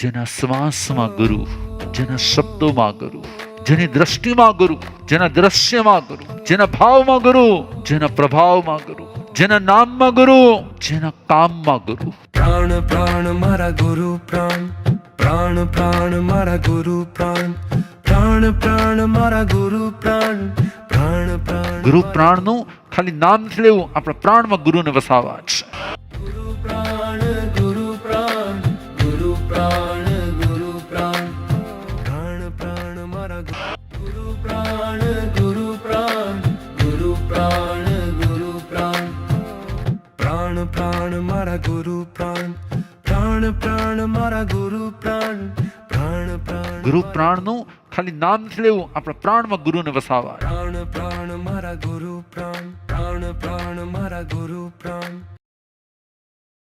જેના શ્વાસમાં ગુરુ, જેના શબ્દોમાં ગુરુ, જેની દ્રષ્ટિમાં ગુરુ, જેના દ્રશ્યમાં ગુરુ, જેના ભાવમાં ગુરુ, જેના પ્રભાવમાં ગુરુ, જેના નામમાં ગુરુ, જેના કામમાં ગુરુ. પ્રાણ પ્રાણ મારા ગુરુ પ્રાણ, પ્રાણ પ્રાણ મારા ગુરુ પ્રાણ, પ્રાણ પ્રાણ મારા ગુરુ પ્રાણ, પ્રાણ પ્રાણ ગુરુ પ્રાણનું ખાલી નામ નથી લેવું, આપણા પ્રાણમાં ગુરુને વસાવવા છે. ગુરુ પ્રાણ, ગુરુ પ્રાણ, ગુરુ પ્રાણ, ગુરુ પ્રાણ, પ્રાણ પ્રાણ મારા ગુરુ પ્રાણ, ગુરુ પ્રાણ, ગુરુ પ્રાણ, ગુરુ પ્રાણ, પ્રાણ પ્રાણ મારા ગુરુ પ્રાણ, પ્રાણ પ્રાણ મારા ગુરુ પ્રાણ, પ્રાણ પ્રાણ ગુરુ પ્રાણનું ખાલી નામ નથી લેવું, આપણા પ્રાણમાં ગુરુને વસાવવા. પ્રાણ પ્રાણ મારા ગુરુ પ્રાણ, પ્રાણ પ્રાણ મારા ગુરુ પ્રાણ.